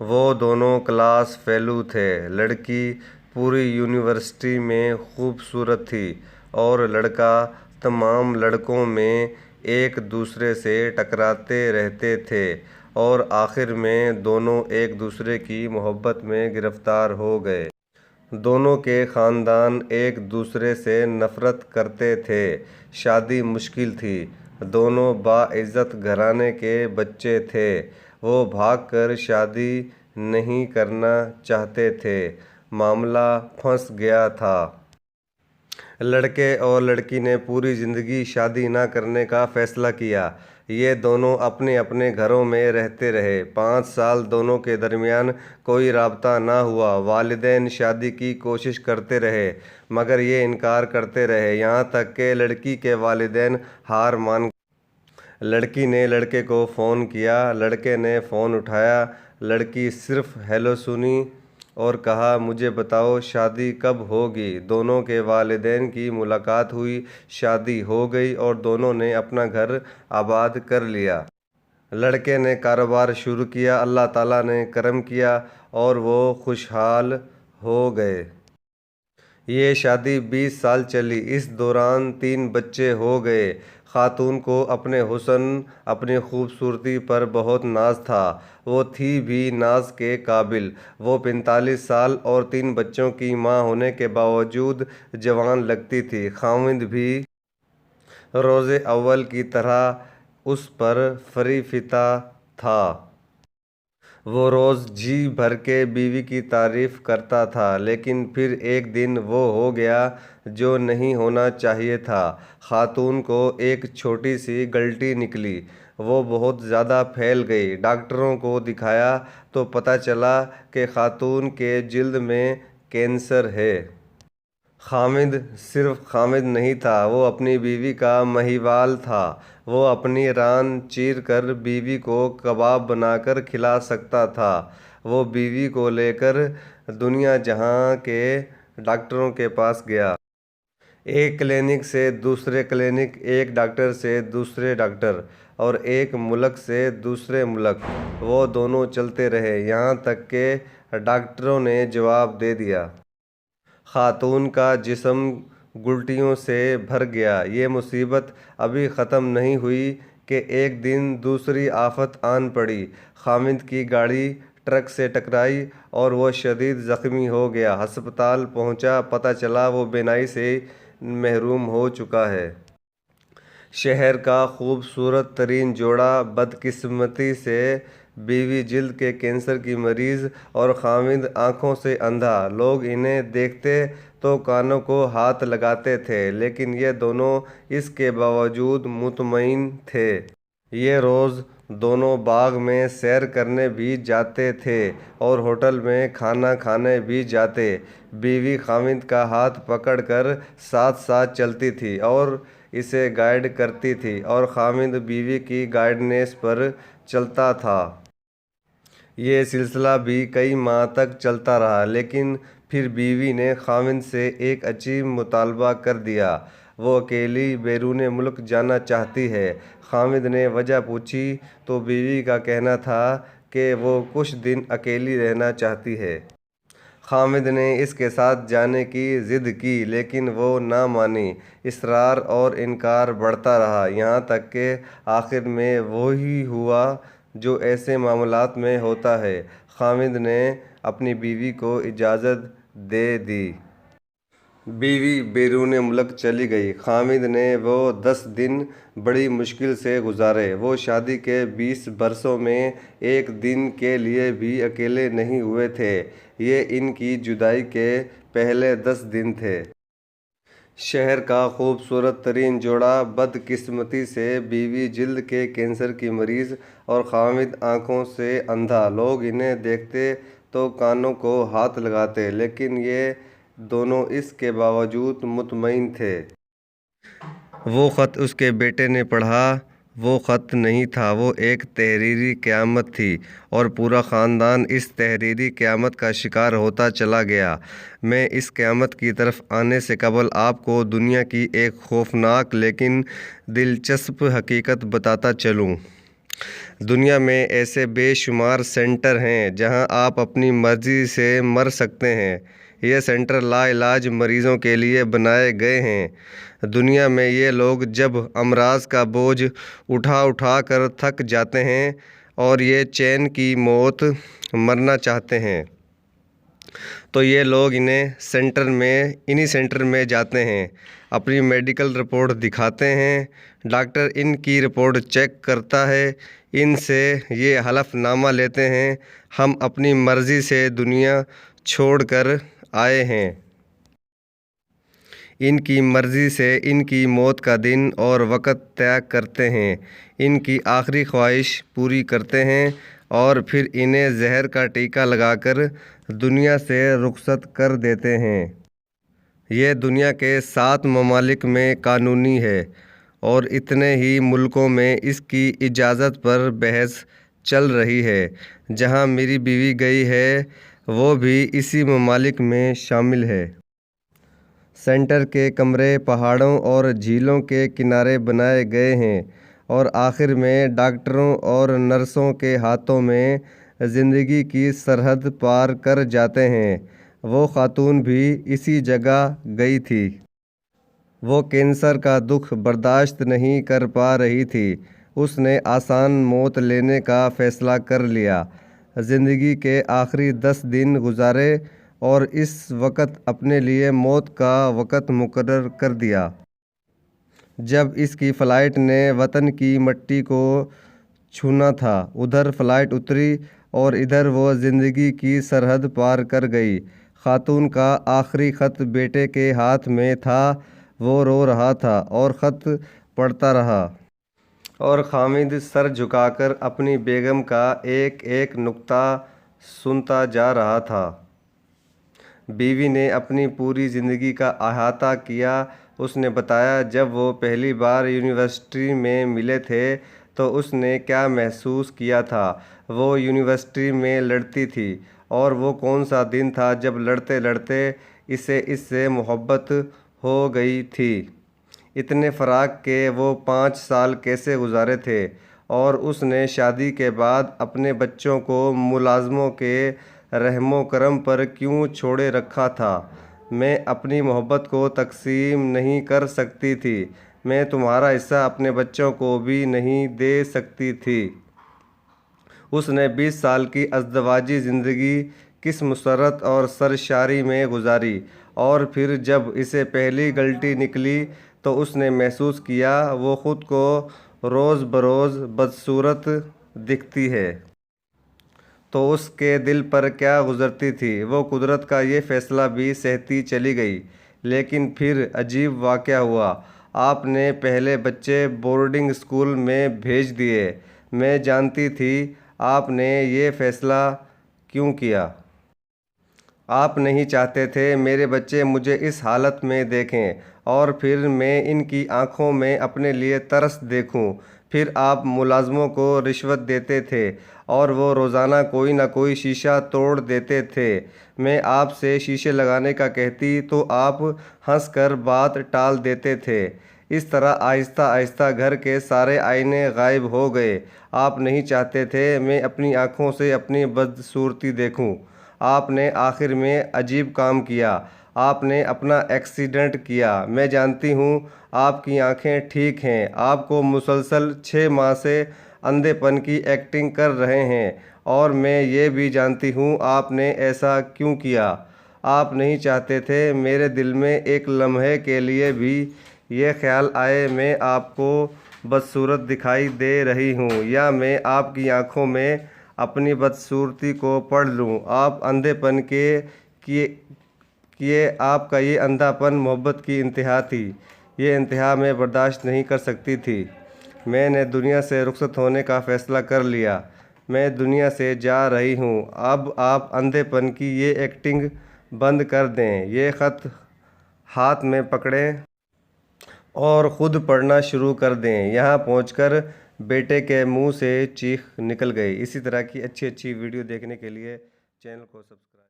وہ دونوں class fellow تھے۔ لڑکی پوری یونیورسٹی میں خوبصورت تھی اور لڑکا تمام لڑکوں میں ایک دوسرے سے ٹکراتے رہتے تھے اور آخر میں دونوں ایک دوسرے کی محبت میں گرفتار ہو گئے۔ دونوں کے خاندان ایک دوسرے سے نفرت کرتے تھے۔ شادی مشکل تھی۔ دونوں باعزت گھرانے کے بچے تھے۔ وہ بھاگ کر شادی نہیں کرنا چاہتے تھے۔ معاملہ پھنس گیا تھا۔ لڑکے اور لڑکی نے پوری زندگی شادی نہ کرنے کا فیصلہ کیا۔ یہ دونوں اپنے اپنے گھروں میں رہتے رہے۔ 5 سال دونوں کے درمیان کوئی رابطہ نہ ہوا۔ والدین شادی کی کوشش کرتے رہے مگر یہ انکار کرتے رہے، یہاں تک کہ لڑکی کے والدین ہار مان گئے۔ لڑکی نے لڑکے کو فون کیا۔ لڑکے نے فون اٹھایا۔ لڑکی صرف ہیلو سنی اور کہا، مجھے بتاؤ شادی کب ہوگی؟ دونوں کے والدین کی ملاقات ہوئی، شادی ہو گئی اور دونوں نے اپنا گھر آباد کر لیا۔ لڑکے نے کاروبار شروع کیا۔ اللہ تعالیٰ نے کرم کیا اور وہ خوشحال ہو گئے۔ یہ شادی 20 سال چلی۔ اس دوران 3 بچے ہو گئے۔ خاتون کو اپنے حسن، اپنی خوبصورتی پر بہت ناز تھا۔ وہ تھی بھی ناز کے قابل۔ وہ 45 سال اور 3 بچوں کی ماں ہونے کے باوجود جوان لگتی تھی۔ خاوند بھی روز اول کی طرح اس پر فریفتہ تھا۔ وہ روز جی بھر کے بیوی کی تعریف کرتا تھا، لیکن پھر ایک دن وہ ہو گیا جو نہیں ہونا چاہیے تھا۔ خاتون کو ایک چھوٹی سی گلٹی نکلی۔ وہ بہت زیادہ پھیل گئی۔ ڈاکٹروں کو دکھایا تو پتہ چلا کہ خاتون کے جلد میں کینسر ہے۔ خاوند صرف خاوند نہیں تھا، وہ اپنی بیوی کا مہیوال تھا۔ وہ اپنی ران چیر کر بیوی کو کباب بنا کر کھلا سکتا تھا۔ وہ بیوی کو لے کر دنیا جہاں کے ڈاکٹروں کے پاس گیا۔ ایک کلینک سے دوسرے کلینک، ایک ڈاکٹر سے دوسرے ڈاکٹر اور ایک ملک سے دوسرے ملک۔ وہ دونوں چلتے رہے یہاں تک کہ ڈاکٹروں نے جواب دے دیا۔ خاتون کا جسم گلٹیوں سے بھر گیا۔ یہ مصیبت ابھی ختم نہیں ہوئی کہ ایک دن دوسری آفت آن پڑی۔ خاوند کی گاڑی ٹرک سے ٹکرائی اور وہ شدید زخمی ہو گیا۔ ہسپتال پہنچا، پتہ چلا وہ بینائی سے محروم ہو چکا ہے۔ شہر کا خوبصورت ترین جوڑا بدقسمتی سے بیوی جلد کے کینسر کی مریض اور خاوند آنکھوں سے اندھا۔ لوگ انہیں دیکھتے تو کانوں کو ہاتھ لگاتے تھے، لیکن یہ دونوں اس کے باوجود مطمئن تھے۔ یہ روز دونوں باغ میں سیر کرنے بھی جاتے تھے اور ہوٹل میں کھانا کھانے بھی جاتے۔ بیوی خاوند کا ہاتھ پکڑ کر ساتھ ساتھ چلتی تھی اور اسے گائیڈ کرتی تھی اور خاوند بیوی کی گائیڈنس پر چلتا تھا۔ یہ سلسلہ بھی کئی ماہ تک چلتا رہا، لیکن پھر بیوی نے خاوند سے ایک عجیب مطالبہ کر دیا۔ وہ اکیلی بیرون ملک جانا چاہتی ہے۔ خاوند نے وجہ پوچھی تو بیوی کا کہنا تھا کہ وہ کچھ دن اکیلی رہنا چاہتی ہے۔ خاوند نے اس کے ساتھ جانے کی ضد کی، لیکن وہ نہ مانی۔ اصرار اور انکار بڑھتا رہا، یہاں تک کہ آخر میں وہی ہوا جو ایسے معاملات میں ہوتا ہے۔ خاوند نے اپنی بیوی کو اجازت دے دی۔ بیوی بیرون ملک چلی گئی۔ خاوند نے وہ 10 دن بڑی مشکل سے گزارے۔ وہ شادی کے 20 برسوں میں ایک دن کے لیے بھی اکیلے نہیں ہوئے تھے۔ یہ ان کی جدائی کے پہلے 10 دن تھے۔ شہر کا خوبصورت ترین جوڑا بدقسمتی سے بیوی جلد کے کینسر کی مریض اور خاوند آنکھوں سے اندھا۔ لوگ انہیں دیکھتے تو کانوں کو ہاتھ لگاتے، لیکن یہ دونوں اس کے باوجود مطمئن تھے۔ وہ خط اس کے بیٹے نے پڑھا۔ وہ خط نہیں تھا، وہ ایک تحریری قیامت تھی اور پورا خاندان اس تحریری قیامت کا شکار ہوتا چلا گیا۔ میں اس قیامت کی طرف آنے سے قبل آپ کو دنیا کی ایک خوفناک لیکن دلچسپ حقیقت بتاتا چلوں۔ دنیا میں ایسے بے شمار سینٹر ہیں جہاں آپ اپنی مرضی سے مر سکتے ہیں۔ یہ سینٹر لا علاج مریضوں کے لیے بنائے گئے ہیں۔ دنیا میں یہ لوگ جب امراض کا بوجھ اٹھا کر تھک جاتے ہیں اور یہ چین کی موت مرنا چاہتے ہیں تو یہ لوگ انہی سینٹر میں جاتے ہیں، اپنی میڈیکل رپورٹ دکھاتے ہیں، ڈاکٹر ان کی رپورٹ چیک کرتا ہے، ان سے یہ حلف نامہ لیتے ہیں ہم اپنی مرضی سے دنیا چھوڑ کر آئے ہیں۔ ان کی مرضی سے ان کی موت کا دن اور وقت طے کرتے ہیں، ان کی آخری خواہش پوری کرتے ہیں اور پھر انہیں زہر کا ٹیکہ لگا کر دنیا سے رخصت کر دیتے ہیں۔ یہ دنیا کے 7 ممالک میں قانونی ہے اور اتنے ہی ملکوں میں اس کی اجازت پر بحث چل رہی ہے۔ جہاں میری بیوی گئی ہے وہ بھی اسی ممالک میں شامل ہے۔ سینٹر کے کمرے پہاڑوں اور جھیلوں کے کنارے بنائے گئے ہیں اور آخر میں ڈاکٹروں اور نرسوں کے ہاتھوں میں زندگی کی سرحد پار کر جاتے ہیں۔ وہ خاتون بھی اسی جگہ گئی تھی۔ وہ کینسر کا دکھ برداشت نہیں کر پا رہی تھی۔ اس نے آسان موت لینے کا فیصلہ کر لیا، زندگی کے آخری 10 دن گزارے اور اس وقت اپنے لیے موت کا وقت مقرر کر دیا۔ جب اس کی فلائٹ نے وطن کی مٹی کو چھونا تھا، ادھر فلائٹ اتری اور ادھر وہ زندگی کی سرحد پار کر گئی۔ خاتون کا آخری خط بیٹے کے ہاتھ میں تھا، وہ رو رہا تھا اور خط پڑھتا رہا اور حامد سر جھکا کر اپنی بیگم کا ایک ایک نکتہ سنتا جا رہا تھا۔ بیوی نے اپنی پوری زندگی کا احاطہ کیا۔ اس نے بتایا جب وہ پہلی بار یونیورسٹی میں ملے تھے تو اس نے کیا محسوس کیا تھا۔ وہ یونیورسٹی میں لڑتی تھی اور وہ کون سا دن تھا جب لڑتے لڑتے اسے اس سے محبت ہو گئی تھی۔ اتنے فراق کے وہ 5 سال کیسے گزارے تھے اور اس نے شادی کے بعد اپنے بچوں کو ملازموں کے رحم و کرم پر کیوں چھوڑے رکھا تھا۔ میں اپنی محبت کو تقسیم نہیں کر سکتی تھی، میں تمہارا حصہ اپنے بچوں کو بھی نہیں دے سکتی تھی۔ اس نے 20 سال کی ازدواجی زندگی کس مسرت اور سرشاری میں گزاری اور پھر جب اسے پہلی غلطی نکلی تو اس نے محسوس کیا وہ خود کو روز بروز بدصورت دکھتی ہے۔ تو اس کے دل پر کیا گزرتی تھی۔ وہ قدرت کا یہ فیصلہ بھی سہتی چلی گئی۔ لیکن پھر عجیب واقعہ ہوا۔ آپ نے پہلے بچے بورڈنگ اسکول میں بھیج دیے۔ میں جانتی تھی آپ نے یہ فیصلہ کیوں کیا۔ آپ نہیں چاہتے تھے میرے بچے مجھے اس حالت میں دیکھیں اور پھر میں ان کی آنکھوں میں اپنے لیے ترس دیکھوں۔ پھر آپ ملازموں کو رشوت دیتے تھے اور وہ روزانہ کوئی نہ کوئی شیشہ توڑ دیتے تھے۔ میں آپ سے شیشے لگانے کا کہتی تو آپ ہنس کر بات ٹال دیتے تھے۔ اس طرح آہستہ آہستہ گھر کے سارے آئینے غائب ہو گئے۔ آپ نہیں چاہتے تھے میں اپنی آنکھوں سے اپنی بدصورتی دیکھوں۔ آپ نے آخر میں عجیب کام کیا، آپ نے اپنا ایکسیڈنٹ کیا۔ میں جانتی ہوں آپ کی آنکھیں ٹھیک ہیں، آپ کو مسلسل 6 ماہ سے اندھے پن کی ایکٹنگ کر رہے ہیں اور میں یہ بھی جانتی ہوں آپ نے ایسا کیوں کیا۔ آپ نہیں چاہتے تھے میرے دل میں ایک لمحے کے لیے بھی یہ خیال آئے میں آپ کو بدصورت دکھائی دے رہی ہوں یا میں آپ کی آنکھوں میں اپنی بدصورتی کو پڑھ لوں۔ آپ اندھے پن کے آپ کا یہ اندھا پن محبت کی انتہا تھی۔ یہ انتہا میں برداشت نہیں کر سکتی تھی۔ میں نے دنیا سے رخصت ہونے کا فیصلہ کر لیا۔ میں دنیا سے جا رہی ہوں۔ اب آپ اندھے پن کی یہ ایکٹنگ بند کر دیں، یہ خط ہاتھ میں پکڑیں اور خود پڑھنا شروع کر دیں۔ یہاں پہنچ کر بیٹے کے منہ سے چیخ نکل گئی۔ اسی طرح کی اچھی ویڈیو دیکھنے کے لیے چینل کو سبسکرائب